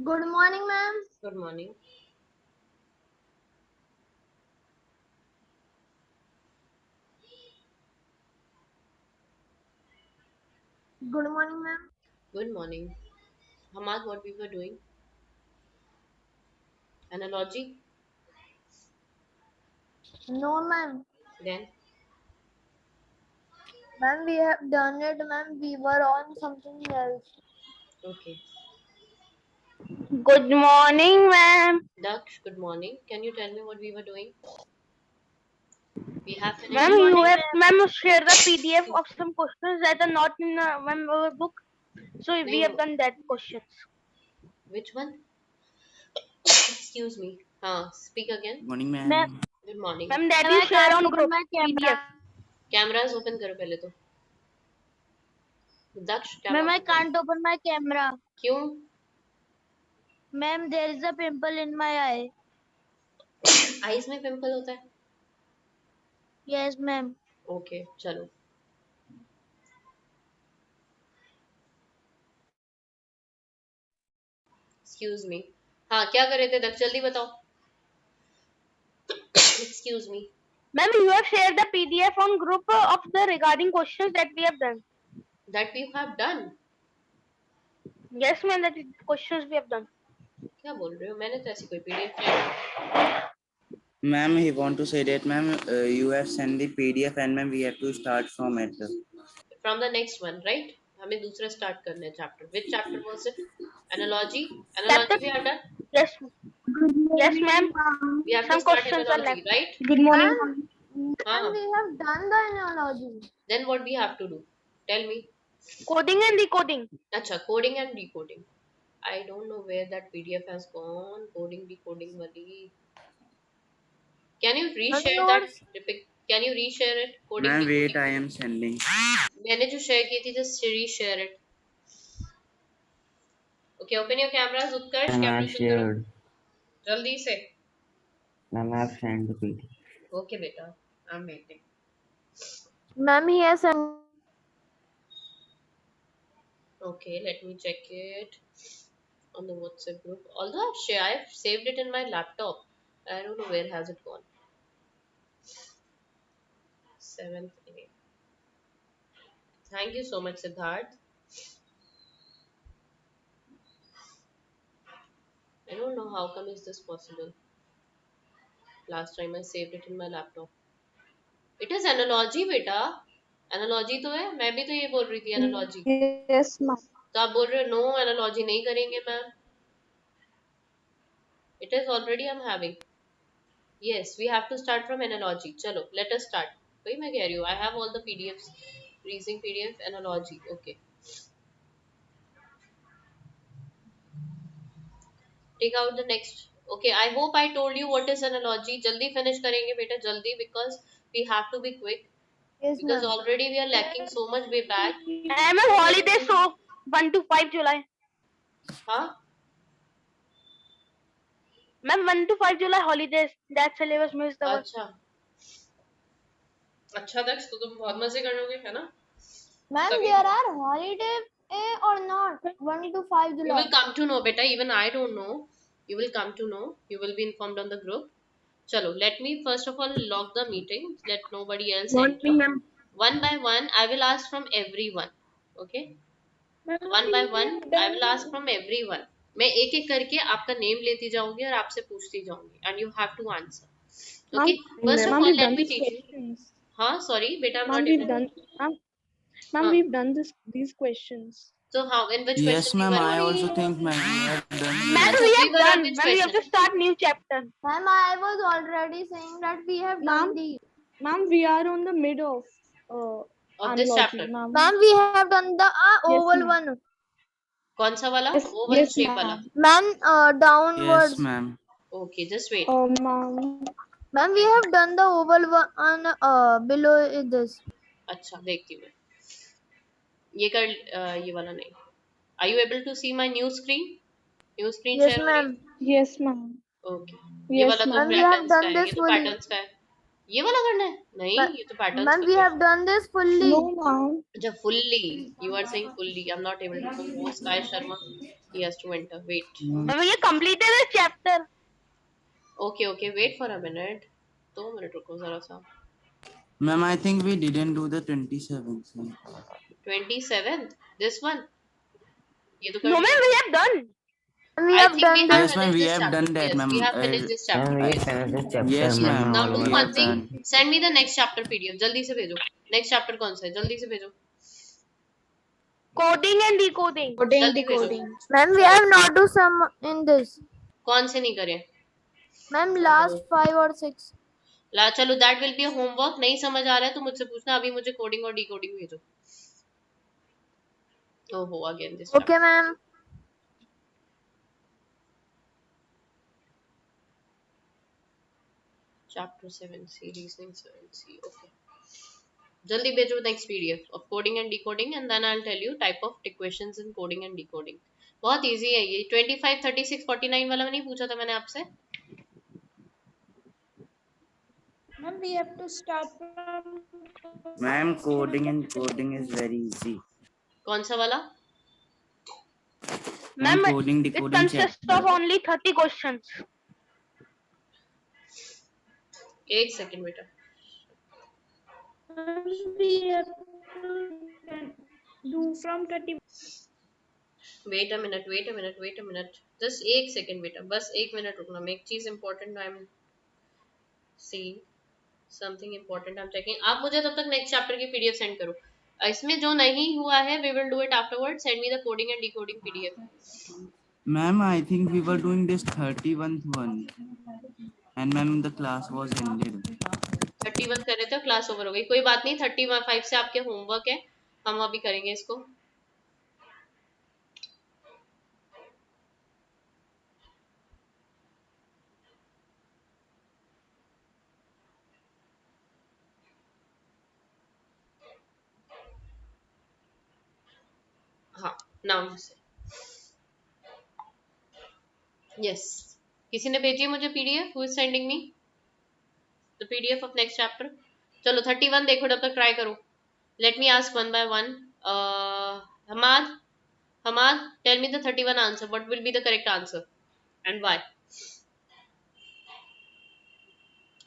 Good morning, ma'am. Good morning. Good morning, ma'am. Good morning. Hamad, what we were doing? Analogy? No, ma'am. Then? Ma'am, we have done it, ma'am. We were on something else. Okay. Good morning, ma'am. Daksh, good morning. Can you tell me what we were doing? We have Ma'am, finished. Good you morning, have ma'am. shared the PDF of some questions that are not in ma'am, our book. So we No, have done that questions. which one? Excuse me. Speak again. Morning, Ma'am, ma'am. Good morning. ma'am, that Ma'am, you I share can't on open group my PDF. camera. Cameras open करो पहले तो. Daksh, camera Ma'am, I open करो. can't open my camera. क्यों? Ma'am, there is a pimple in my eye. Eyes में pimple होता है? Yes, ma'am. Okay, चलो. Excuse me. हाँ, क्या कर रहे थे दक्ष? जल्दी बताओ. Excuse me. Ma'am, you have shared the PDF on group of the regarding questions that we have done. That we have done. Yes, ma'am, that is questions we have done. क्या बोल रहे हो? मैंने तो ऐसी कोई PDF नहीं. Ma'am, he want to say that, ma'am, you have sent the PDF and ma'am, we have to start from it. From the next one, right? हमें दूसरा start करना है chapter. Which chapter was it? Analogy. Chapter. Analogy we have done. Yes, Good yes, morning, ma'am. ma'am. We have to Some start questions are analogy, left. right? Good morning. Ma'am, हाँ. we have done the analogy. Then what we have to do? Tell me. Coding and decoding. अच्छा, coding and decoding. I don't know where that PDF has gone. Coding, decoding वाली. Can you reshare that? Downloads. Can you reshare it? Coding, Ma'am, wait, decoding. I am sending. मैंने जो share की थी, just reshare it. Okay, open your cameras, Utkarsh. Ma'am, I Camera have open करो. shared. जल्दी से. Ma'am, I have sent the PDF. Okay, beta. I'm waiting. Ma'am, he has sent. Okay, let me check it on the WhatsApp group. Although I've saved it in my laptop, I don't know where has it gone. 7th and 8th. Thank you so much, Siddharth. I don't know how come is this possible. Last time I saved it in my laptop. It is analogy, beta. Analogy तो है. मैं भी तो ये बोल रही थी analogy. Yes, ma'am. तो आप बोल रहे हो no analogy नहीं करेंगे ma'am. It is already I'm having. Yes, we have to start from analogy. चलो, let us start. वही मैं कह रही हूँ. I have all the PDFs. Reasoning PDF analogy. Okay. Take out the next. Okay, I hope I told you what is analogy. जल्दी finish करेंगे बेटा जल्दी because we have to be quick Yes, because ma'am. already we are lacking so much way back. I am on holiday, so 1 to 5 July. हाँ. Ma'am, 1 to 5 July holidays. That syllabus missed our. अच्छा. अच्छा दक्ष तो तुम बहुत मजे करोगे है ना? Ma'am, तभी there are holiday or not? 1 to 5 you July. will come to know beta. Even I don't know. You will come to know. You will be informed on the group. Chalo, let me first of all log the meeting. Let nobody else enter. One by one, I will ask from everyone. Okay? One by one, I will ask from everyone. मैं एक एक करके आपका name लेती जाऊंगी और आपसे पूछती जाऊंगी and you have to answer. Okay? First of Ma'am, all, we've let done me these teach you. questions. हाँ, sorry, beta, I'm Ma'am, not we've able to. done. Ma'am, हाँ. we've done these questions. So how? In which question Yes, we ma'am, were I on? also think, ma'am, we have done Ma'am, this. अच्छा, we we have were on done. which Ma'am, we have question? to start new chapter. Ma'am, I was already saying that we have done Ma'am, these. ma'am, we are on the mid of Of this analogy, chapter. ma'am. Ma'am, we have done the Yes, oval ma'am. one. कौन सा वाला? Yes, Oval yes, shape वाला. ma'am. Ma'am, Yes, downwards. ma'am. Okay, just wait. Ma'am. Ma'am, we have done the oval one below this. अच्छा, देखती हूँ मैं. ये कर ये वाला नहीं. Are you able to see my new screen? New screen Yes, share हो रही है? ma'am. Yes, ma'am. Okay. ये Yes, वाला तो Ma'am, ma'am. we have patterns का done है. ये this तो fully. patterns का है. ये वाला करना है? नहीं, ये तो patterns Ma'am, का we have question. done this fully. No, ma'am. अच्छा, fully. You are saying fully. I'm not able to know. Sky Sharma. He has to enter. Wait. Ma'am, we completed the chapter. Okay, wait for a minute. 2 minute रुको जरा सा. Ma'am, I think we didn't do the 27th. 27th. This one. ये तो कर No, लिया. ma'am, we have done. We I have think we done have this. Yes, ma'am, finished we this have chapter. done that, Yes, ma'am. we have finished this chapter. we Yes. finished this chapter. Yes, ma'am. Now do we have one thing. done. Send me the next chapter PDF. जल्दी से भेजो. Next chapter कौन सा है? जल्दी से भेजो. Coding and decoding. जल्दी भेजो. Ma'am, we have not do some in this. कौन से नहीं करे? Ma'am, last 5 or 6. ला चलो that will be a homework. नहीं समझ आ रहा है तो मुझसे पूछना. अभी मुझे कोडिंग और डिकोडिंग भेजो. ओहो again this. Okay, ma'am. Chapter 7C, Reasoning 7C. Okay. जल्दी भेजो next PDF of coding and decoding and then I'll tell you type of equations in coding and decoding. बहुत easy है ये. 25, 36, 49 वाला नहीं पूछा था मैंने आपसे. Ma'am, we have to start from. Ma'am, coding and coding is very easy. कौन सा वाला? Ma'am, Ma'am, coding, it decoding consists chapter. of only 30 questions. एक सेकंड बेटा. Ma'am, we have to do from 30. Wait a minute. Just एक second बेटा. बस एक minute रुकना. मैं एक चीज important I'm seeing something important I'm checking. आप मुझे तब तक next chapter की PDF send करो. इसमें जो नहीं हुआ है we will do it afterwards. Send me the coding and decoding PDF. Ma'am, I think we were doing this 31st one. And ma'am, the class was ended. 31 कर रहे थे क्लास ओवर हो गई. कोई बात नहीं. 35 से आपके होमवर्क है. हम अभी करेंगे इसको. हाँ नाउ से. यस. किसी ने भेजी है मुझे PDF? Who is sending me the PDF of next chapter? चलो 31 देखो. तब तक ट्राई करो. Let me ask one by one. Hamad, tell me the 31 answer. What will be the correct answer and why?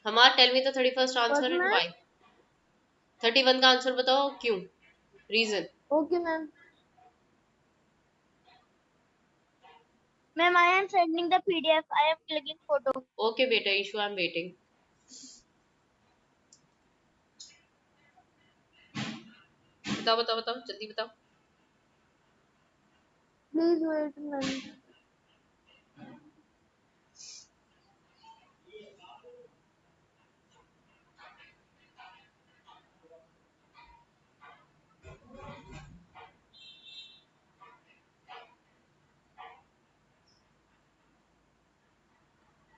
Hamad, tell me the 31st answer What, and ma'am? why. 31 का answer बताओ. क्यों? Reason. Okay, ma'am. Ma'am, I am sending the PDF. I am clicking photo. Okay बेटा, issue I'm waiting. बताओ जल्दी बताओ. Please wait, ma'am.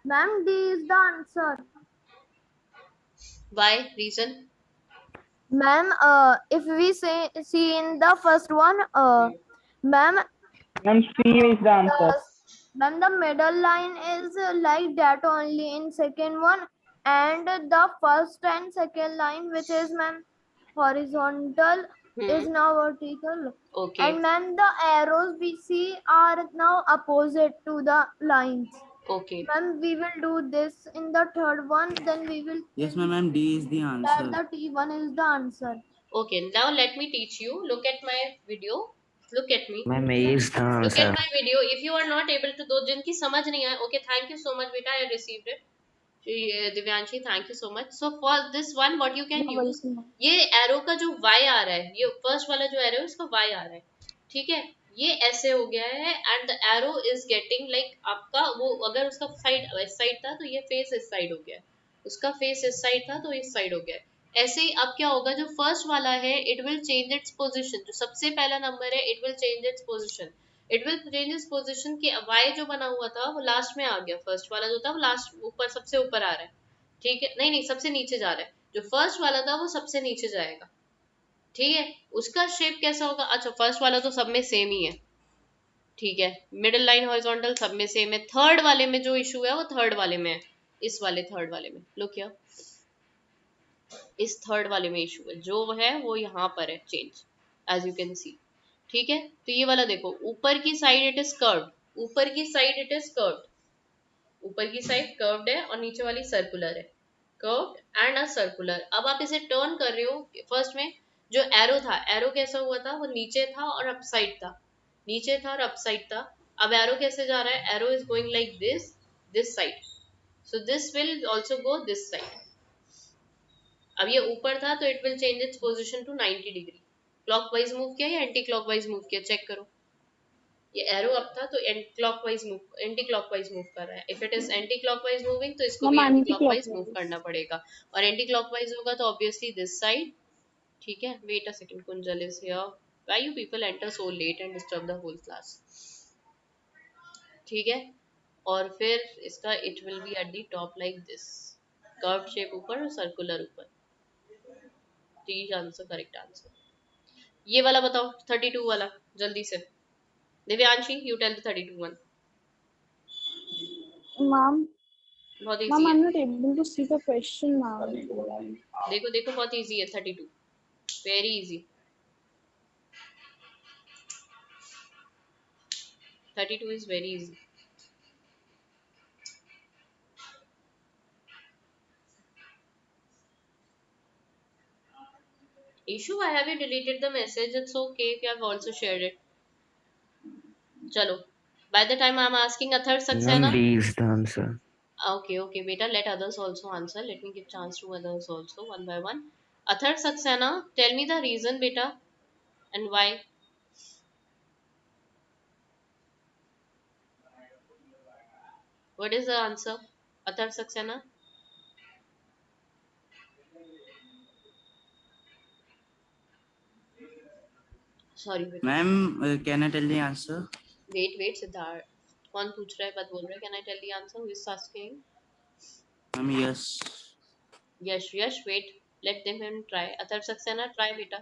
Ma'am, D is the answer. Why? Reason? Ma'am, if we see in the first one, ma'am, Ma'am, C is the answer. ma'am, the middle line is like that only in second one, and the first and second line, which is ma'am horizontal, is now vertical. Okay. And ma'am, the arrows we see are now opposite to the lines. Okay. Ma'am, we will do this in the third one, then we will Yes, ma'am, D is the that answer. the T1 is the answer. Okay. Now let me teach you. Look at my video. Look at me. Ma'am, A is the Look at answer. my video. If you are not able to do, जिनकी समझ नहीं आए. Okay. Thank you so much, beta. I received it. Divyanshi, thank you so much. So for this one, what you can use, ये arrow का जो y आ रहा है, ये फर्स्ट वाला जो एरो है उसका y आ रहा है. ठीक है. ये ऐसे हो गया है and the arrow is getting like आपका वो अगर उसका साइड इस साइड था तो ये फेस इस साइड हो गया. उसका फेस इस साइड था तो इस साइड हो गया. ऐसे ही अब क्या होगा, जो फर्स्ट वाला है it will change its position. जो सबसे पहला नंबर है it will change its position. It will change its position कि y जो बना हुआ था वो लास्ट में आ गया. फर्स्ट वाला जो था वो लास्ट ऊपर सबसे ऊपर आ रहा है. ठीक है. नहीं सबसे नीचे जा रहा है. जो फर्स्ट वाला था वो सबसे नीचे जाएगा. ठीक है. उसका शेप कैसा होगा? अच्छा फर्स्ट वाला तो सब में सेम ही है. ठीक है. मिडिल लाइन हॉरिजॉन्टल सब में सेम है. थर्ड वाले में जो इशू है वो थर्ड वाले में है. इस वाले थर्ड वाले में लुक हियर, इस थर्ड वाले में इशू है. जो है वो यहाँ पर है change, as you can see. ठीक है, तो ये वाला देखो, ऊपर की साइड इट इज कर्व्ड, ऊपर की साइड इट इज कर्व्ड, ऊपर की साइड कर्व्ड है और नीचे वाली सर्कुलर है, कर्व्ड एंड अ सर्कुलर। अब आप इसे टर्न कर रहे हो, फर्स्ट में जो एरो था, एरो कैसा हुआ था, वो नीचे था और अपसाइड था, नीचे था और अपसाइड था। अब एरो कैसे जा रहा है, arrow is going like this side, so this will also go this side. अब ये ऊपर था तो it will change its position to 90 degree. Clockwise move किया या एंटी क्लॉकवाइज मूव किया, चेक करो। ये एरो अप था तो clockwise move, anti clockwise move कर रहा है। If it is anti clockwise moving तो इसको भी एंटी क्लॉकवाइज मूव करना पड़ेगा, और एंटी क्लॉकवाइज होगा तो ऑब्वियसली दिस साइड। ठीक है, wait a second, Kunjal is here, why you people enter so late and disturb the whole class. ठीक है, और फिर इसका it will be at the top like this, curved shape ऊपर और सर्कुलर ऊपर। तीज आंसर, करेक्ट आंसर। ये वाला बताओ, 32 वाला, जल्दी से। Divyanshi, you tell the 32 one. Ma'am, बहुत ma'am, इजी है, I'm not able to see the question, ma'am. देखो देखो, बहुत इजी है 32, very easy. 32 is very easy. Ishu, why have you deleted the message? It's okay if you have also shared it. Chalo. By the time I'm asking Athar Ma'am, Saxena. B is the answer. Okay, okay, beta. Let others also answer. Let me give chance to others also, one by one. Athar Saxena, tell me the reason, beta, and why. What is the answer, Athar Saxena? Sorry, beta. Ma'am, can I tell the answer? Wait, Siddharth. कौन पूछ रहा है, बात बोल रहा है? Can I tell the answer? Who is asking? Ma'am, yes. Yes, wait. Let them him try. Athar Saxena, try, beta.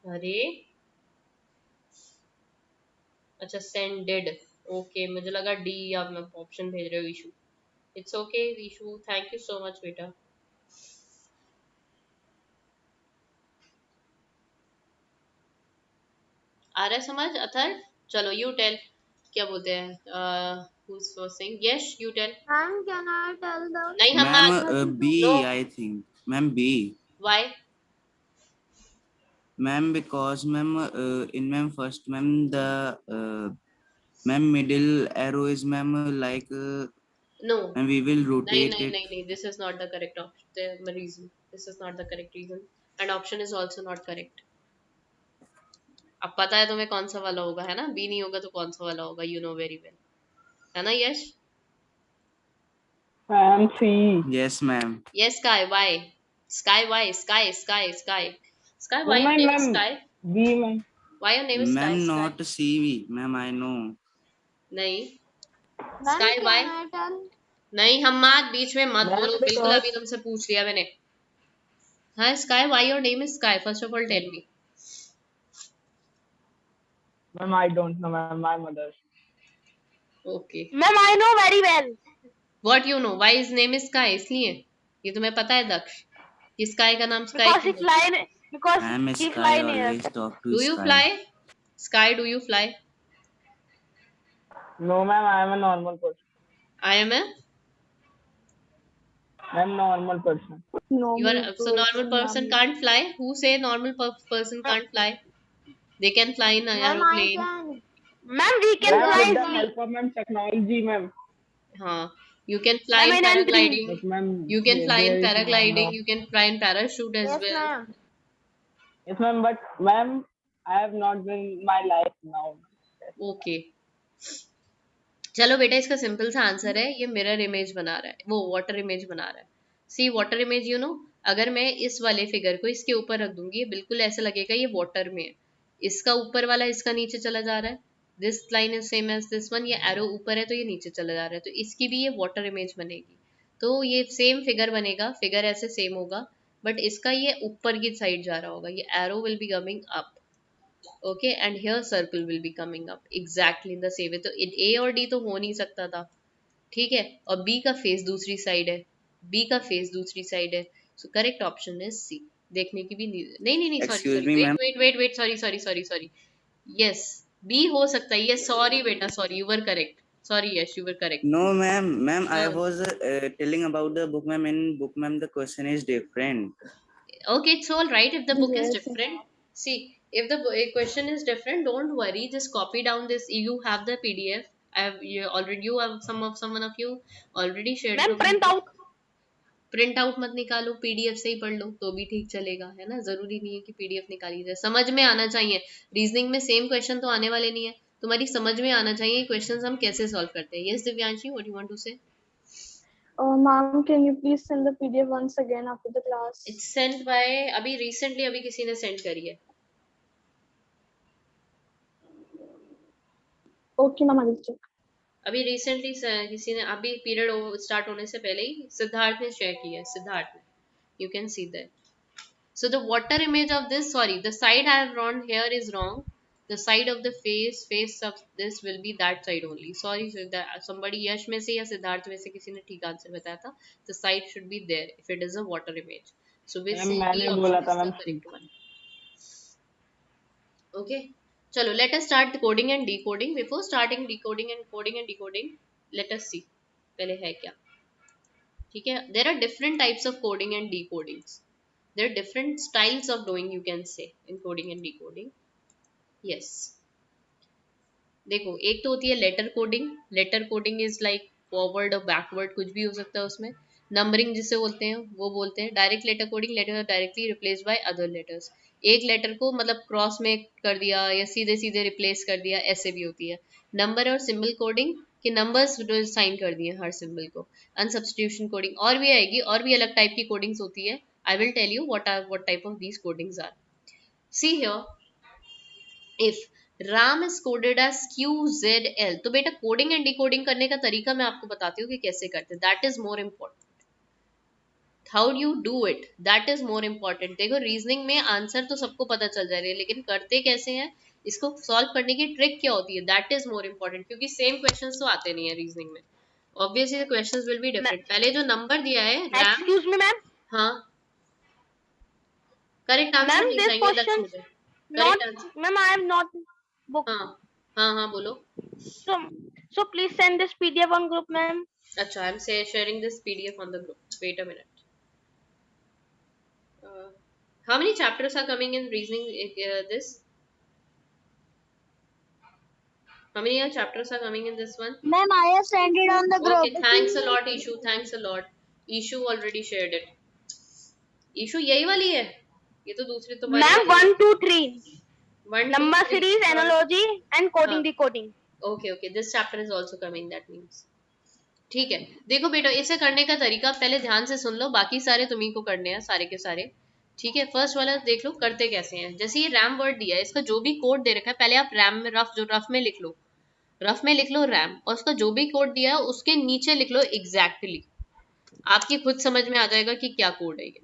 अरे अच्छा, सेंडेड। ओके, मुझे लगा डी आप मैं ऑप्शन भेज रहे हो issue. It's okay issue, thank you so much बेटा। आ रहा है समझ अथर? चलो यू टेल, क्या बोलते हैं, who's first saying? Yes, you tell. And can I tell the नहीं हम Ma'am, आज, no, B, I think. Ma'am, B. why? Ma'am, because ma'am, in ma'am first, ma'am, ma'am, middle arrow is ma'am like, No, and we will नहीं rotate नहीं it. नहीं नहीं, this is not the correct option, the reason, this is not the correct reason, and option is also not correct. अब पता है तुम्हें कौन सा वाला होगा, है ना? बी नहीं होगा तो कौन सा वाला होगा, यू नो वेरी वेल, है ना यश? Ma'am, C. Yes, ma'am. Yes, Sky, why? Sky, why? Sky, No, why your name is ma'am. Sky? B, ma'am. Why your name is Sky? Ma'am, Sky? not CV. Ma'am, I know. नहीं, Ma'am, Sky, why? can I tell? नहीं, हम मत बीच में मत Ma'am, बोलो, बिल्कुल because अभी तुमसे पूछ लिया मैंने। हाँ Sky, why your name is Sky? First of all, tell me. ma'am, I don't know, ma'am. My mother. Okay. Ma'am, I know very well. What you know? Why his name is Sky? इसलिए ये तुम्हें पता है दक्ष कि Sky का नाम Sky Because he क्यों है? fly. Because Ma'am, he Sky fly near. always talk to Do you Sky. fly? Sky, do you fly? No, ma'am. I am a normal person. I am a. I'm normal person. You are so normal person can't fly. Who say normal person can't fly? They can fly in an Ma'am, I aeroplane. can. Ma'am, we can Ma'am, fly with the easily. help of ma'am technology, ma'am. हाँ, you can fly Ma'am, in in anything. paragliding. But ma'am, You can fly in there is paragliding. no. You can fly in parachute as Yes, well. ma'am. Yes, ma'am. But ma'am, I have not been my life now. Okay. चलो बेटा, इसका simple सा answer है, ये mirror image बना रहा है, वो वाटर इमेज बना रहा है। सी वाटर इमेज, यू नो, अगर मैं इस वाले फिगर को इसके ऊपर रख दूंगी, बिल्कुल ऐसा लगेगा ये वाटर में है। इसका ऊपर वाला इसका नीचे चला जा रहा है, this line is same as this one, ये एरो ऊपर है तो ये नीचे चला जा रहा है, तो इसकी भी ये वाटर इमेज बनेगी। तो ये सेम फिगर बनेगा, फिगर ऐसे सेम होगा, बट इसका ये ऊपर की साइड जा रहा होगा, ये arrow will be coming up. okay, and here circle will be coming up exactly in the same way। तो A और D तो हो नहीं सकता था, ठीक है, और B का फेस दूसरी साइड है, B का फेस दूसरी साइड है, so correct option is C। देखने की भी नहीं नहीं नहीं, sorry Excuse sorry, me, wait ma'am. Wait wait wait, sorry sorry sorry sorry, yes B हो सकता है, यस सॉरी बेटा, sorry, you were correct, sorry yes you were correct. No, ma'am. Ma'am, I हाँ, was telling about the book, ma'am. In book, ma'am, the question is different. okay, it's all right if the book is Yes. different. See, if the question is different, don't worry, just copy down this. You have the PDF. I have, you have someone of you already shared ma'am the print book. Out. Print out मत निकालो, PDF से ही पढ़ लो तो भी ठीक चलेगा, है ना, जरूरी नहीं है कि पीडीएफ निकाली जाए, समझ में आना चाहिए. रीजनिंग में सेम क्वेश्चन तो आने वाले नहीं है, तुम्हारी समझ में आना चाहिए क्वेश्चंस हम कैसे सॉल्व करते हैं. Yes Divyanshi, what you want to say? Ma'am, can you please send the PDF once again after the class? It's send by, अभी रिसेंटली अभी किसी ने सेंड करी है. Okay, ma'am, I will check. अभी रिसेंटली किसी ने, अभी पीरियड स्टार्ट होने से पहले ही सिद्धार्थ ने शेयर किया है, सिद्धार्थ ने, you can see that. So the water image of this, sorry, the side I have drawn here is wrong. The side of the face of this will be that side only. Sorry, so that somebody यश में से या सिद्धार्थ में से किसी ने ठीक answer बताया था. The side should be there if it is a water image. So we ma'am say B मैंने बोला option था is the ma'am. correct one. Okay. चलो, let us start coding and decoding. Before starting decoding and coding and decoding, let us see पहले है क्या. ठीक है, there are different types of coding and decodings. There are different styles of doing, you can say, in coding and decoding. Yes. देखो, एक तो होती है letter coding. Letter coding is like forward और बैकवर्ड, कुछ भी हो सकता है उसमें. नंबरिंग जिसे बोलते हैं वो बोलते हैं direct letter coding. Letter directly replace by other letters. एक लेटर को मतलब क्रॉस में कर दिया या सीधे सीधे रिप्लेस कर दिया, ऐसे भी होती है. नंबर और सिंबल कोडिंग कि नंबर्स साइन कर दिए हर सिंबल को. अनसब्स्टिट्यूशन कोडिंग और भी आएगी, और भी अलग टाइप की कोडिंग्स होती है. I will tell you what type of these codings are. See here, if RAM is coded as QZL, तो बेटा कोडिंग एंड डिकोडिंग करने का तरीका मैं आपको बताती हूँ कि कैसे करते हैं. That is more important. How you do it, that is more important. देखो, रीजनिंग में आंसर तो सबको पता चल जा रही है, लेकिन करते कैसे हैं, इसको सॉल्व करने की ट्रिक क्या होती है, दैट इज मोर इम्पोर्टेंट. क्योंकि सेम क्वेश्चंस तो आते नहीं है रीजनिंग में. Obviously the questions will be different. पहले जो नंबर दिया है रैम, एक्सक्यूज मी मैम. हाँ, करेक्ट आंसर मैम नहीं दिस चाहिए दक्ष क्वेश्चन मुझे. not. Correct answer. Ma'am I am not book. हाँ हाँ हाँ, बोलो. So so please send this PDF on group, ma'am. Acha, I'm sharing this PDF on the group. Wait a minute. How many chapters are coming in reasoning? This? How many chapters are coming in this one? Ma'am, I have sent it on the Okay, group. thanks a lot, Ishu. Thanks a lot. Ishu already shared it. Ishu, यही वाली है? ये तो दूसरी तो बड़ी Ma'am, वाली 1, 2, 3. है. 1, 2, Number 3. series, analogy, and coding हाँ. decoding. Okay, okay. This chapter is also coming. That means. ठीक है. देखो बेटा, इसे करने का तरीका पहले ध्यान से सुन लो, बाकी सारे तुम्ही को करने हैं, सारे के सारे. ठीक है, फर्स्ट वाला देख लो करते कैसे हैं. जैसे ये रैम वर्ड दिया है, इसका जो भी कोड दे रखा है, पहले आप रैम में रफ में लिख लो. रफ में लिख लो रैम, और उसका जो भी कोड दिया है उसके नीचे लिख लो एग्जैक्टली. आपकी खुद समझ में आ जाएगा कि क्या कोड है ये.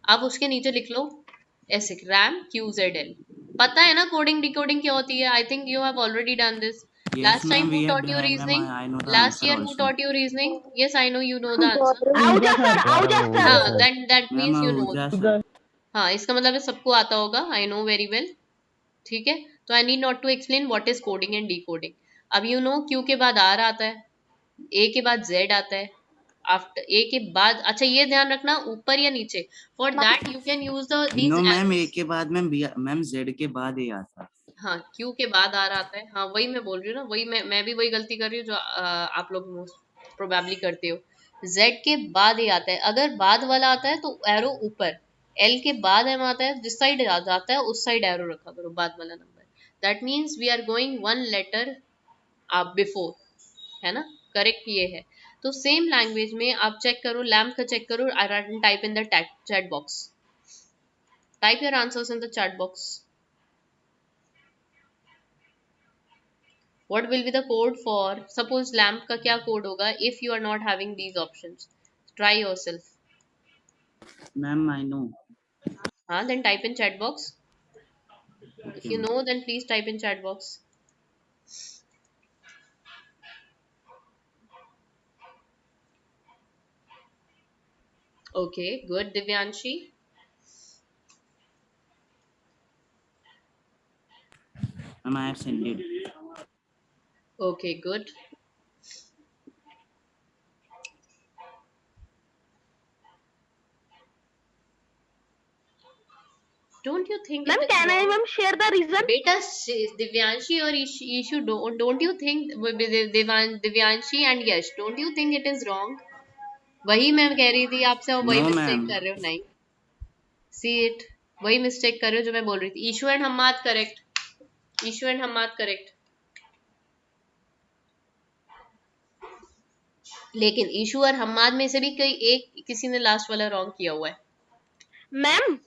आप उसके नीचे लिख लो ऐसे, रैम QZL. पता है ना कोडिंग डिकोडिंग क्या होती है? I think you have already done this. Yes, Last time ma'am. who We have taught you done it, ma'am. reasoning? I know the Last answer year who also. taught you reasoning? Yes, I know you know the answer. Ahuja sir, Ahuja sir. हाँ, that Ma'am, means you know. Ahuja, sir. हाँ, इसका मतलब है सबको आता होगा. I know very well. ठीक है, तो I need not to explain what is coding and decoding. अब you know Q के बाद R आता है, A के बाद Z आता है, आफ्टर A के बाद, अच्छा ये ध्यान रखना ऊपर या नीचे. For that you can use the these No, ma'am. A arrows. के बाद मैम Z के बाद A आता. हाँ, क्यू के बाद आर आता है. हाँ, वही मैं बोल रही हूँ ना, वही मैं भी वही गलती कर रही हूँ जो आप लोग मोस्ट प्रोबेबली करते हो. जेड के बाद ए आता है. अगर बाद वाला आता है तो एरो ऊपर. एल के बाद एम आता है, जिस साइड जाता है उस साइड एरो रखा करो, बाद वाला number. That means we are going one letter before, है ना. करेक्ट ये है. तो सेम लैंग्वेज में आप चेक करो, लैम्प का चेक करो. I type in the chat box. Type your answers in the chat box. What will be the code for, suppose lamp का क्या code होगा if you are not having these options? Try yourself. Ma'am, I know. हाँ, then type in chat box. If you Okay. know, then please type in chat box. Okay, good, Divyanshi. Ma'am, I have sent it. Okay, good. Don't you think Ma'am, it is can I wrong? share the reason? बेटा दिव्यांशी और Ishu don't you think Divyanshi and Yash don't you think it is wrong? वही मैं कह रही थी आपसे और वही No, मिस्टेक ma'am. कर रहे हो नहीं सी इट वही मिस्टेक कर रहे हो जो मैं बोल रही थी Ishu and Hammad correct Ishu and Hammad correct लेकिन ईशु और हम्माद में से भी कोई एक किसी ने लास्ट वाला रॉन्ग किया हुआ है ma'am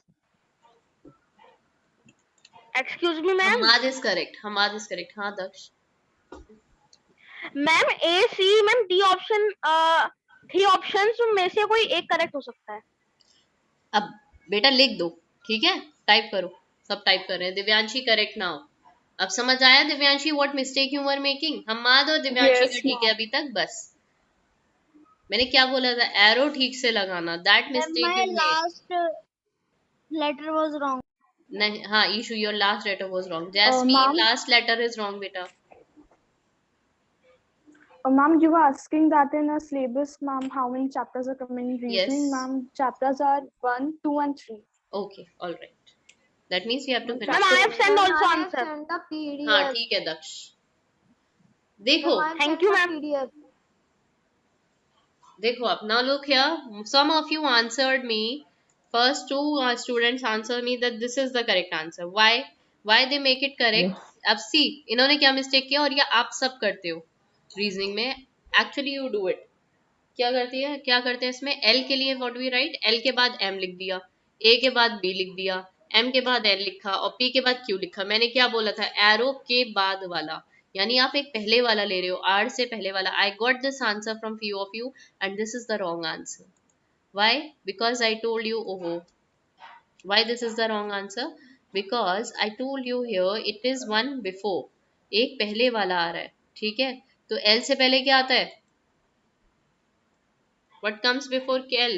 excuse me ma'am Hammad is correct हाँ दक्ष मैम ए सी मैम डी ऑप्शन 3 ऑप्शंस में से कोई एक करेक्ट हो सकता है अब बेटा लिख दो ठीक है टाइप करो सब टाइप कर रहे हैं दिव्यांशी करेक्ट नाउ अब समझ आया Divyanshi what mistake you were making Hammad और दिव्यांशी Yes, का ठीक है अभी तक बस मैंने क्या बोला था एरो ठीक से लगाना that mistake My you made last letter was wrong. नहीं हाँ Ishu your last letter was wrong Jasmine Ma'am, last letter is wrong बेटा ma'am, you were asking that in a syllabus, ma'am, how many chapters are coming in reasoning? Yes. Ma'am, chapters are 1, 2, and 3. Okay alright that means you have to ma'am I have finish send Ma'am, also I have answer sent the PDF. हाँ ठीक है दक्ष देखो Ma'am, I have Thank sent you, the ma'am. PDF. देखो अब now look here some of you answered me first two students answered me that this is the correct answer why they make it correct अब see इन्होंने क्या mistake किया और ये आप सब करते हो रीजनिंग में एक्चुअली यू डू इट क्या करते हैं इसमें एल के लिए व्हाट वी राइट एल के बाद एम लिख दिया ए के बाद बी लिख दिया एम के बाद एल लिखा और पी के बाद क्यू लिखा मैंने क्या बोला था एरो के बाद वाला यानी आप एक पहले वाला ले रहे हो आर से पहले वाला I got this answer from few of you and this is the wrong answer why because I told you ओहो why this is the wrong answer because I told you here it is one before एक पहले वाला आ रहा है ठीक है तो L से पहले क्या आता है What comes before L?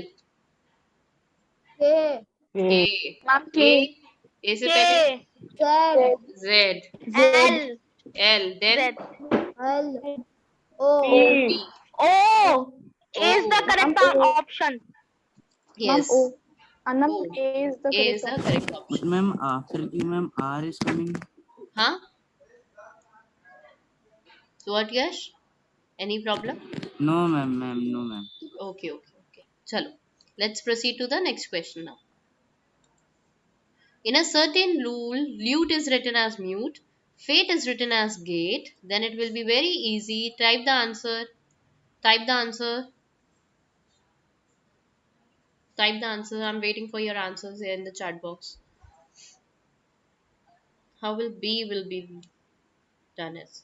K, A. Ma'am, A. K, A से पहले Z, Z. L L. Then Z L, O, P. O is the O. correct Ma'am, O. option ma'am, Yes. O. And ma'am, O. A is the A is correct the option. correct But option. ma'am, after the ma'am, R is coming. Huh? So what, Yash? Any problem? No, ma'am, no, ma'am. Okay. Chalo. Let's proceed to the next question now. In a certain rule, lute is written as mute, fate is written as gate, then it will be very easy. Type the answer. Type the answer. Type the answer. I'm waiting for your answers here in the chat box. How will B will be done as?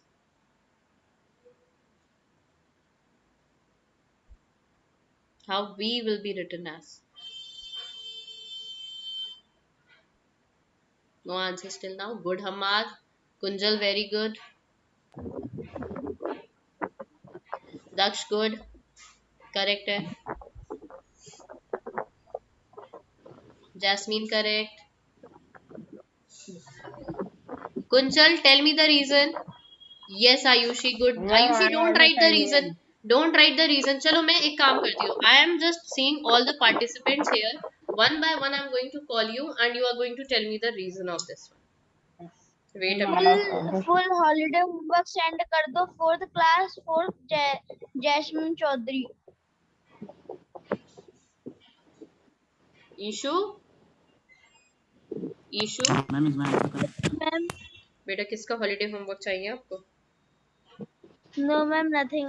How B will be written as? No answers till now. Good, Hamad. Kunjal, very good. Daksh, good. Correct hai. Jasmine, correct. Kunjal, tell me the reason. Yes, Ayushi, good. Ayushi, don't write the reason. Don't write the reason. चलो मैं एक काम करती हूँ. I am just seeing all the participants here. One by one, I am going to call you and you are going to tell me the reason of this one. Wait a minute. full holiday homework send कर दो 4th class 4th Jasmine Chaudhary. Ishu Ma'am, is my answer correct? Ma'am, बेटा किसका holiday homework चाहिए आपको no ma'am, nothing.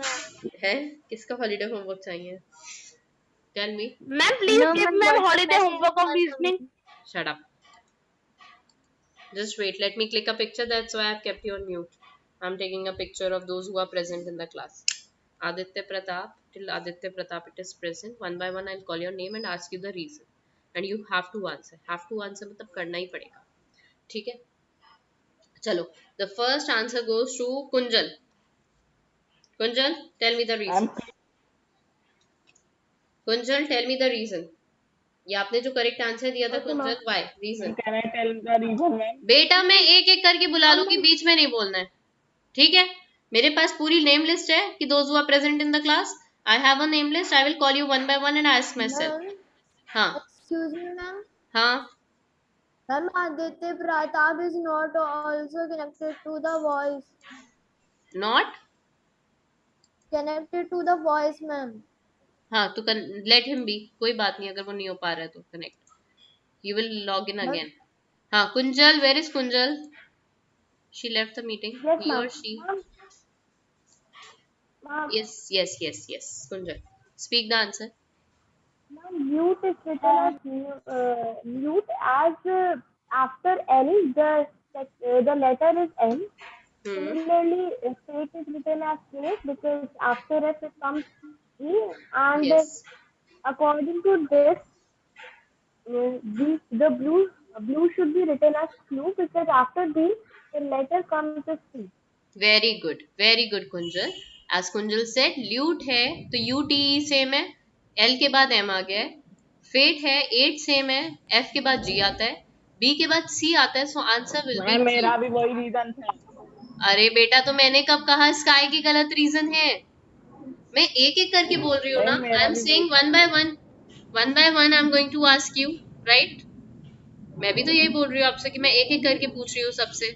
है किसका holiday homework चाहिए tell me ma'am please No, give ma'am, ma'am WhatsApp holiday message homework of was reasoning shut up just wait let me click a picture that's why I've kept you on mute I'm taking a picture of those who are present in the class Aditya Pratap till Aditya Pratap it is present one by one I'll call your name and ask you the reason and you have to answer मतलब करना ही पड़ेगा ठीक है चलो the first answer goes to Kunjal tell me the reason I'm Kunjal tell me the reason ये आपने जो correct answer दिया था Kunjal, why, reason? Can I tell the reason, ma'am? बेटा मैं एक एक करके बुला लूंगी, बीच में नहीं बोलना है, ठीक है? मेरे पास पूरी नेम लिस्ट है कि those who are present in the class, I have a name list, I will call you one by one and ask myself. Ma'am, हाँ excuse me, ma'am. हाँ, Ma'am, Aditya Pratap is not also connected to the voice. Not, Connected to the voice, ma'am. हाँ तो let him B, कोई बात नहीं, अगर वो नहीं हो पा रहा है तो connect, you will log in again. हाँ Kunjal, where is Kunjal? She left the meeting, Yes, he ma'am. और she. Ma'am, Yes, Kunjal, speak the answer. ma'am, mute is written as mute as after L the letter is N. Similarly, fate is written as fate because after F it comes E, and Yes. according to this, the blue should be written as flu because after B the letter comes as C. Very good Kunjal. As Kunjal said, lute है तो UTE same है, L के बाद M आ गया है. Fate है, 8 same है, F के बाद G आता है, B के बाद C आता है, so answer will be Ma'am, मेरा Q. भी वही रीजन था. अरे बेटा तो मैंने कब कहा स्काई की गलत रीजन है? मैं एक एक करके बोल रही हूँ ना. Ma'am, आई मेरा एम भी सेइंग वही. One by one I am going to ask you, right? मैं भी तो यही बोल रही हूँ आपसे कि मैं एक एक करके पूछ रही हूँ सबसे.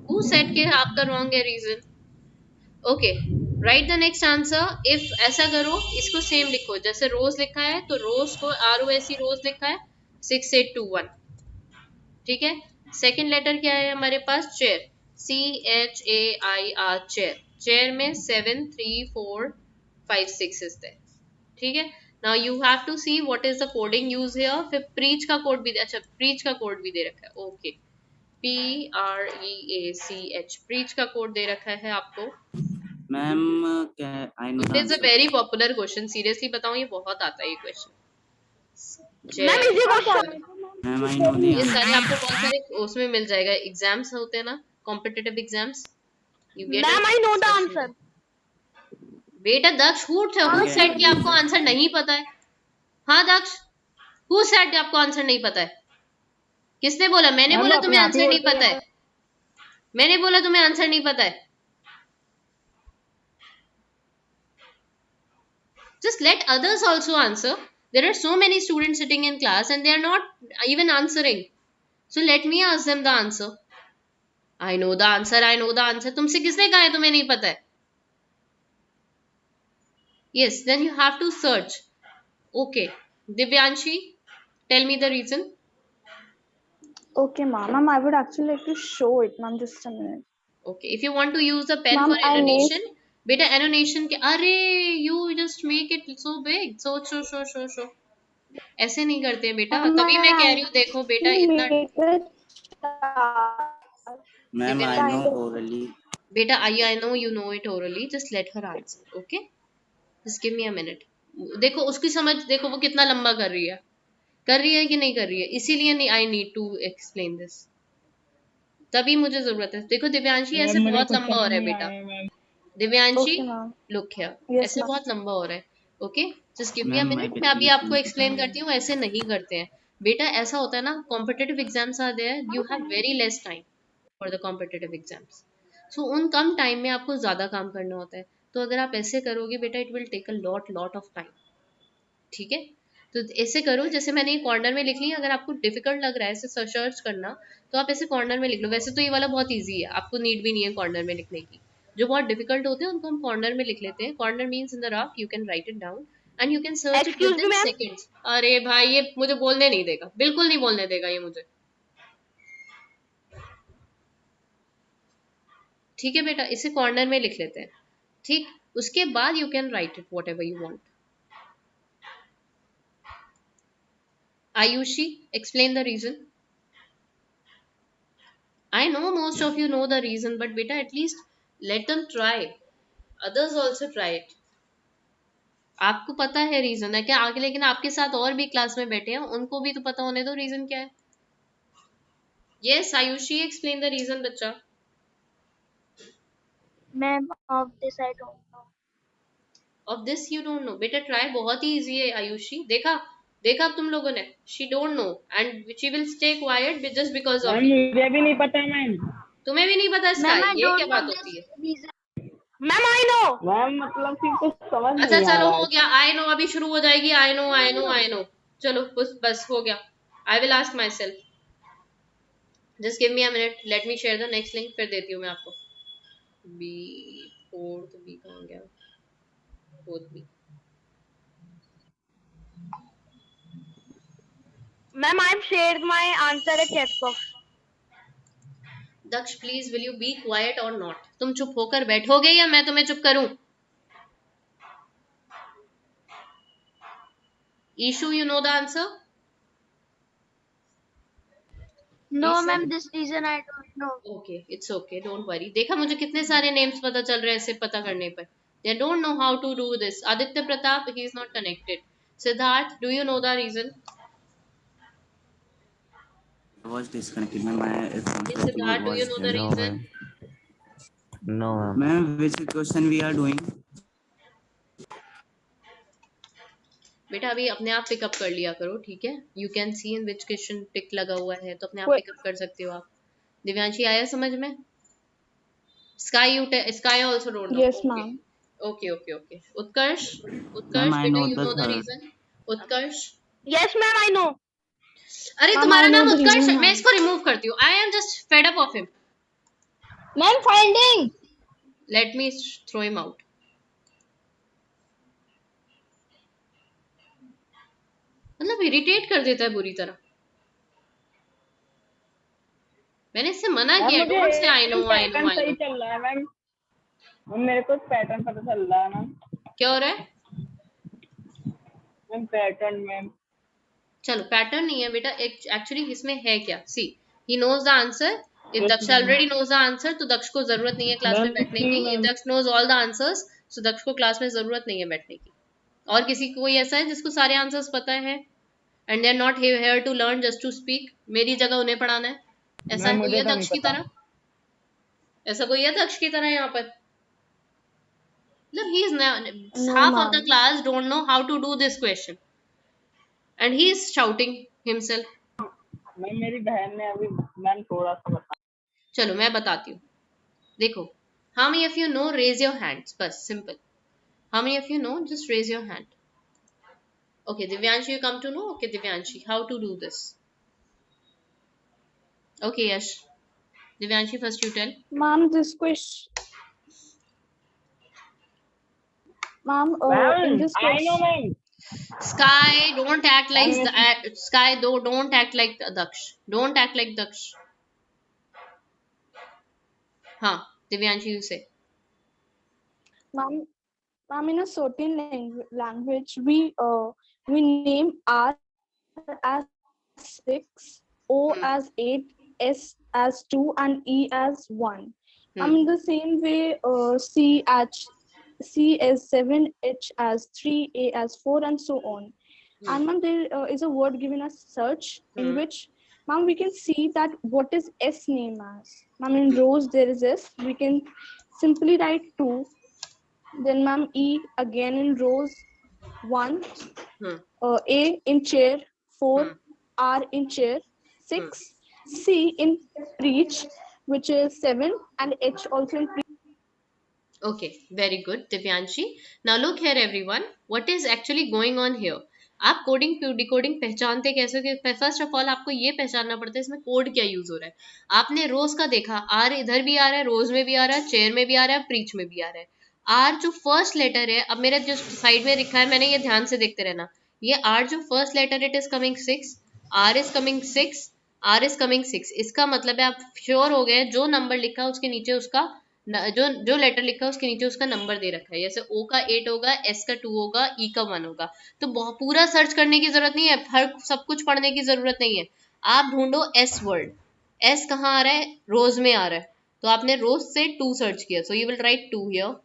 हु सेड के आपका रॉन्ग है reason? Okay, write the next answer. If ऐसा करो, इसको सेम लिखो, जैसे रोज लिखा है तो रोज को ROSE रोज लिखा है 6821, ठीक है? सेकंड लेटर क्या है हमारे पास? Chair, CHAIR, chair. चेयर में 7 3 4 5 6 इज देयर, ठीक है? Now you have to see what is the coding use here. फिर प्रीच का कोड भी, अच्छा प्रीच का कोड भी दे रखा है. ओके, PREACH, प्रीच का कोड दे रखा है आपको. Ma'am I know the it is a answer. Very popular question, seriously बताऊं ये बहुत आता है ये question. Ma'am easy question. Ma'am I know the ये आंसर. सारे आपको बहुत सारे उसमें मिल जाएगा, एग्जाम्स होते हैं ना, competitive exams, you get ma'am I know the answer. बेटा दक्ष, हु सेड कि आपको आंसर नहीं पता है? हाँ दक्ष, हु सेड आपको आंसर नहीं पता है? किसने बोला? मैंने Ma'am, बोला वो अपने तुम्हें आप ही आंसर नहीं बोलते पता हैं. है? मैंने बोला तुम्हें आंसर नहीं पता है? Just let others also answer. There are so many students sitting in class and they are not even answering. So let me ask them the answer. I know the answer, I know the answer. तुमसे किसने कहा है तुम्हें नहीं पता है? Yes, then you have to search. Okay, Divyanshi, tell me the reason. Okay, ma'am. Ma'am, I would actually like to show it, ma'am. Just a minute. Okay, if you want to use the pen Ma'am, for I made. annotation, beta annotation के, अरे you just make it so big. So. ऐसे नहीं करते हैं बेटा, Ma'am, तभी मैं कह रही I हूँ देखो बेटा actually इतना. made it. Ma'am I no orally. बेटा I know you know it orally. Just let her answer. Okay? Just give me a minute. देखो उसकी समझ, देखो वो कितना लंबा कर रही है कि नहीं कर रही है, इसीलिए नहीं, I need to explain this, तभी मुझे जरूरत है. देखो दिव्यांशी ऐसे Ma'am, मुझे बहुत कुछ लंबा हो समझ रहा है नहीं बेटा. आया, ma'am. Divyanshi Okay, ma'am. Look here, Yes, ऐसे ma'am. बहुत लंबा हो रहा है. ओके, जस्ट गिव मी अ मैम मिनट, मैं अभी आपको एक्सप्लेन करती हूँ. ऐसे नहीं करते हैं बेटा, ऐसा होता है ना, competitive exams are there, you have very less time for the competitive exams. So उन कम टाइम में आपको ज्यादा काम करना होता है. तो अगर आप ऐसे करोगे बेटा, it will take a lot of time, ठीक है? तो ऐसे करो, जैसे मैंने ये कॉर्नर में लिख ली. अगर आपको डिफिकल्ट लग रहा है ऐसे सर्च करना, तो आप ऐसे कॉर्नर में लिख लो. वैसे तो ये वाला बहुत इजी है, आपको नीड भी नहीं है कॉर्नर में लिखने की. जो बहुत डिफिकल्ट होते हैं उनको हम कॉर्नर में लिख लेते हैं. Corner means in the rough, you can write it down and you can search it excuse with me in ma'am. Seconds. अरे भाई ये मुझे बोलने नहीं देगा, बिल्कुल नहीं बोलने देगा ये मुझे. ठीक है बेटा, इसे कॉर्नर में लिख लेते हैं. ठीक, उसके बाद you can write it what ever you want. Ayushi, explain the reason. I know most of you know the reason, but beta, at least let them try. Others also try it. आपको पता है reason है क्या आगे, लेकिन आपके साथ और भी क्लास में बैठे हैं, उनको भी तो पता होने दो रीजन क्या है. Yes, Ayushi, explain the reason, बच्चा. Ma'am of this I don't no. Of this you don't know. बेटा try बहुत ही easy है आयुषी. देखा, देखा अब तुम लोगों ने, she don't know and she will stay quiet just because of ma'am you. मुझे भी नहीं पता मैम। तुम्हें भी नहीं पता मैम स्काई, आई ये क्या डोंट नो बात होती दिस है? Reason. Ma'am I know. Ma'am मतलब कि कुछ समझ अच्छा नहीं आ चलो रहा हो है। गया, आई नो अभी शुरू हो जाएगी, I know I know I know. चलो बस हो गया। I will ask my self, just give me a minute, let me share the next link, फिर देती हूँ मैं आपको। बी फोर्थ बी कहाँ गया, fourth B. Ma'am I have shared my answer at chat box. Daksh please will you be quiet or not? तुम चुप होकर बैठोगे या मैं तुम्हें चुप करूं? Ishu you know the answer? No ma'am this reason I don't know. Okay it's okay, don't worry. देखा मुझे कितने सारे नेम्स पता चल रहे हैं सिर्फ पता करने पर। They don't know how to do this. Aditya Pratap, he is not connected. Siddharth, do you know the reason? Was disconnected, ma'am. My from keyboard Siddharth, do you was know the there. No, reason? ma'am. No, ma'am. Ma'am, which question we are doing? बेटा अभी अपने आप pickup कर लिया करो, ठीक है? You can C in which question टिक लगा हुआ है, तो अपने आप पिकअप कर सकते हो आप। दिव्यांशी आया समझ में? Sky sky also don't know. Yes okay ma'am. Okay okay okay. Utkarsh, Ma'am, Utkarsh I बेटा know you the know the third. Reason? Utkarsh, yes ma'am I know. अरे मैम तुम्हारा आई नो नाम द उत्कर्ष रीजन है, मैं मैम। इसको रिमूव करती हूँ। I am just fed up of him. Ma'am finding. Let me throw him out. मतलब irritate कर देता है बुरी तरह। मैंने इससे मना मैम किया, मुझे don't say I know I know pattern I सही नो। चल रहा है मैम। मैम मेरे को पैटर्न पता चल रहा है मैम। क्या हो रहा है? Ma'am pattern ma'am. चलो पैटर्न नहीं है बेटा, एक्चुअली इसमें है क्या? See, he knows the answer. If yes Daksh ma'am. Already knows the answer तो दक्ष को जरूरत नहीं है क्लास में मैम बैठने सी की। If ma'am. Daksh knows all the answers तो दक्ष को क्लास में जरूरत नहीं है बैठने की। और किसी को कोई ऐसा है जिसको सारे आंसर्स पता है and they are not here to learn just to speak? मेरी जगह उन्हें पढ़ाना है, ऐसा मैम कोई मुझे है तो नहीं दक्ष की पता। तरह? ऐसा कोई है दक्ष की तरह यहाँ पर? मतलब he is no half of the ma'am. Class don't know how to do this question and he is shouting himself. Ma'am मेरी बहन ने अभी मैम थोड़ा सा बता। चलो मैं बताती हूँ। देखो, how many of you know, raise your hands, बस simple. How many of you know, just raise your hand. Okay, Divyanshi, you come to know? Okay, Divyanshi, how to do this? Okay, Yash. Divyanshi, first you tell. Ma'am, this question, ma'am, in ma'am this I know question, ma'am. Sky, don't act like ma'am Sky. Don't act like Daksh. Don't act like Daksh. हाँ, Divyanshi, you say. ma'am, ma'am, in a certain language, we name R as 6, O as 8, S as 2, and E as 1. In the same way, C as 7, H as 3, A as 4, and so on. And ma'am, there is a word given as search in which, ma'am, we can see that what is S name as. Ma'am, in rows there is S. We can simply write 2. Then ma'am, E again in rows 1. A in chair 4. R in chair 6. C in preach, which is 7, and H also in preach. Okay, very good, Divyanshi. Now look here, everyone. What is actually going on here? आप coding decoding पहचानते कैसे हो? First of all आपको ये पहचानना पड़ता है इसमें कोड क्या यूज हो रहा है। आपने रोज का देखा, आर इधर भी आ रहा है, रोज में भी आ रहा है, चेयर में भी आ रहा है, प्रीच में भी आ रहा है। आर जो फर्स्ट लेटर है, अब मेरे जो साइड में लिखा है, मैंने ये ध्यान से देखते रहना, ये आर जो first letter it is coming 6, R is coming 6, R is coming 6। इसका मतलब है आप श्योर हो गए जो नंबर लिखा है उसके नीचे उसका जो लेटर लिखा है उसके नीचे उसका नंबर दे रखा है। जैसे O का 8 होगा, S का 2 होगा, E का 1 होगा। तो पूरा सर्च करने की जरूरत नहीं है, हर सब कुछ पढ़ने की जरूरत नहीं है। आप ढूंढो S वर्ड। S कहाँ आ रहा है? रोज में आ रहा है, तो आपने रोज से 2 सर्च किया, so you will write 2 here.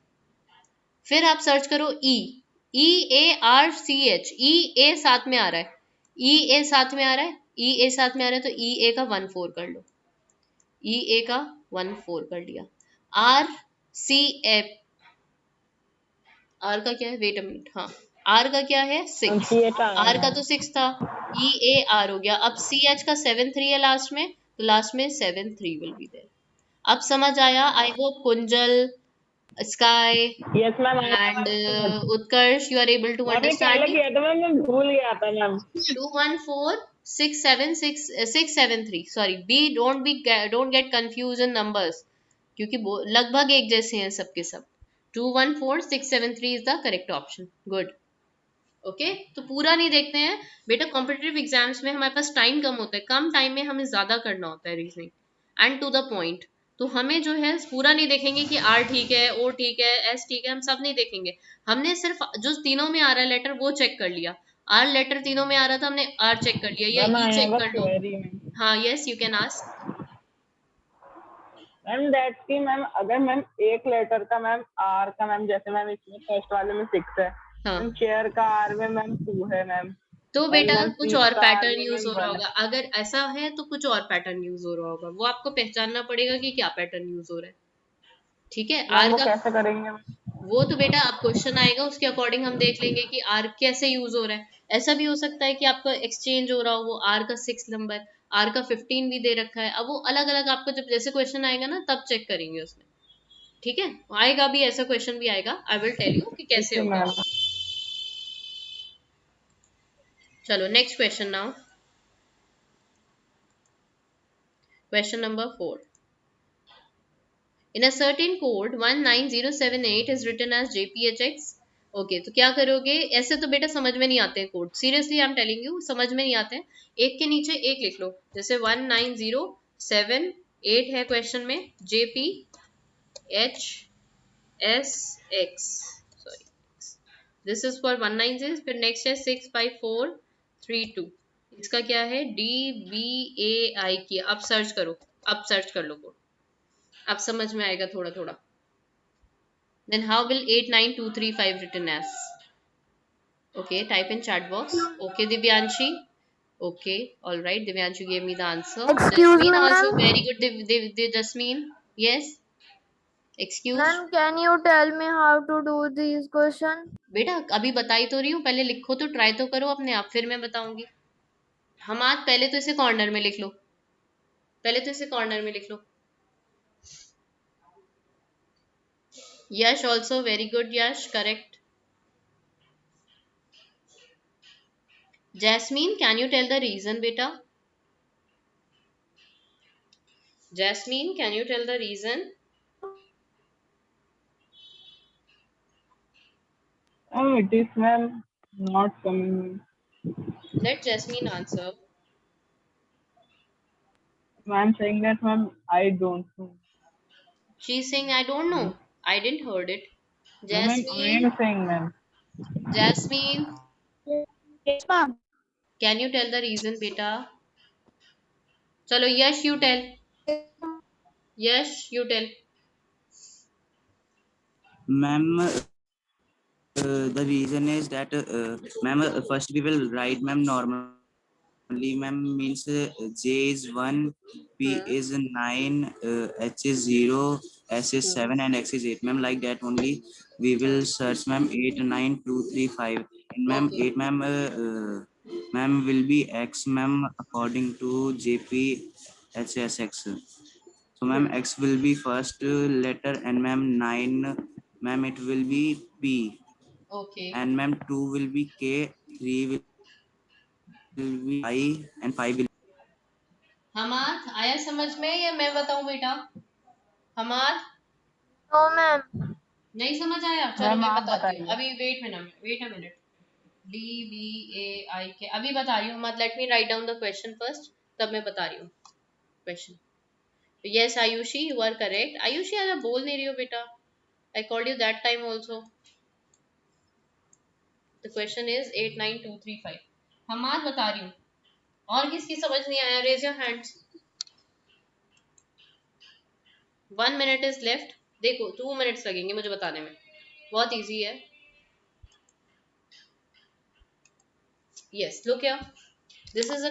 फिर आप सर्च करो EARCH, E A साथ में आ रहा है, EA साथ में आ रहा है, EA साथ में आ रहा है, तो EA का 1 4 कर लो, EA का 1 4 कर लिया। RCF, आर का क्या है? वेट अ मिनट, हाँ आर का क्या है 6, CH आर का तो 6 था, ई ए आर हो गया। अब सी एच का 7 3 है लास्ट में, तो लास्ट में 7 3 विल बी देयर। अब समझ आया? I hope Kunjal, sky yes ma'am. And Utkarsh, you are able to ma'am ये अंडरस्टैंड पहले मी। किया था मैम, मैं भूल गया था ma'am. 214 6 7 6 6 7 3, sorry, don't get confuse in numbers, क्योंकि लगभग एक जैसे हैं सबके सब। 214 6 7 3 is the correct option. Good. Okay, तो पूरा नहीं देखते हैं बेटा, कॉम्पिटिटिव एग्जाम्स में हमारे पास टाइम कम होता है, कम टाइम में हमें ज्यादा करना होता है reasoning and to the point. तो हमें जो है पूरा नहीं देखेंगे कि आर ठीक है, ओ ठीक है, एस ठीक है, हम सब नहीं देखेंगे। हमने सिर्फ जो तीनों में आ रहा है लेटर वो चेक कर लिया। आर लेटर तीनों में आ रहा था, हमने आर चेक कर लिया, या मैम ई आई चेक हैव अ कर लो। Query ma'am. हाँ, yes you can ask. Ma'am that की मैम, अगर मैम एक लेटर का मैम आर का मैम, जैसे मैम इसमें फर्स्ट वाले में 6 है, हाँ, मैम चेयर का आर में मैम 2 है मैम, तो और बेटा मैम कुछ सीट और का आर पैटर्न में यूज मैम हो रहा 1 होगा। है। अगर ऐसा है तो कुछ और पैटर्न यूज हो रहा होगा, वो आपको पहचानना पड़ेगा कि क्या पैटर्न यूज हो रहा है। ठीक है, मैम आर वो का कैसे करेंगे मैम? वो तो बेटा अब क्वेश्चन आएगा उसके अकॉर्डिंग हम देख लेंगे कि आर कैसे यूज हो रहा है। ऐसा भी हो सकता है कि आपका एक्सचेंज हो रहा हो, वो आर का 6 नंबर, आर का 15 भी दे रखा है। अब वो अलग अलग आपको जब जैसे क्वेश्चन आएगा ना तब चेक करेंगे उसमें। ठीक है, आएगा भी ऐसा क्वेश्चन भी आएगा, आई विल टेल यू कि कैसे ओके होगा। मैम। चलो next question now, question number 4। In a certain code 19078 is written as JPHX. Okay, तो क्या करोगे? ऐसे तो बेटा समझ में नहीं आते हैं code, seriously I am telling you, समझ में नहीं आते हैं। एक के नीचे एक लिख लो, जैसे 19078 है क्वेश्चन में, JPHSX, sorry, this is for 190, फिर नेक्स्ट है 65432, इसका क्या है DBAI की। अब सर्च करो, अब सर्च कर लो कोड, अब समझ में आएगा थोड़ा थोड़ा। Then how will 89235 written as? Okay, type in chat box. Okay, Divyanshi. Okay, all right. Divyanshi gave me the answer. Excuse Jasmine me, also ma'am. very good. Jasmine. Yes. Excuse. Ma'am, can you tell me how to do these questions? बेटा अभी बताई तो रही हूँ, पहले लिखो तो try तो करो अपने आप, फिर मैं बताऊंगी। हम आज पहले तो इसे कॉर्नर में लिख लो, पहले तो इसे कॉर्नर में लिख लो। Yash also very good, Yash correct. Jasmine, can you tell the reason, beta? Jasmine, can you tell the reason? It is ma'am not coming. Let Jasmine answer. Ma'am saying that ma'am I don't know. She's saying, I don't know. I didn't heard it. No ma'am I Jasmine, am saying ma'am. Jasmine, Yes, ma'am. can you tell the reason, beta? Chalo, Yash, you tell. Yash, you tell. Ma'am, the reason is that, ma'am, first we will write, ma'am, normally, ma'am, means J is 1, P is 9, H is 0, S is 7, and X is 8. Ma'am, like that only we will search, ma'am, 8, 9, 2, 3, 5. And ma'am, Okay. 8, ma'am, ma'am will be X, ma'am, according to JPHSX. So, ma'am, X will be first letter, and ma'am, 9, ma'am, it will be P. Okay. And ma'am, 2 will be K, 3 will be I, and 5 will Hammad आया समझ में या मैं बताऊं बेटा? Hammad No, ma'am. नहीं समझ आया? चलो मैम मैं आप बताती हूँ बताइए। अभी, वेट अ मिनट। DBAI के अभी बता रही हूँ, मत let me write down the question first, तब मैं बता रही हूँ question. Yes, Ayushi, you are correct. Ayushi, आज आप बोल नहीं रही हो बेटा। I called you that time also. The question is 89235. हम आज बता रही हूँ, और किसकी समझ नहीं आया? Raise your hands. 1 minute is left. देखो 2 minutes लगेंगे मुझे बताने में, बहुत easy है। Yes, look here. This is a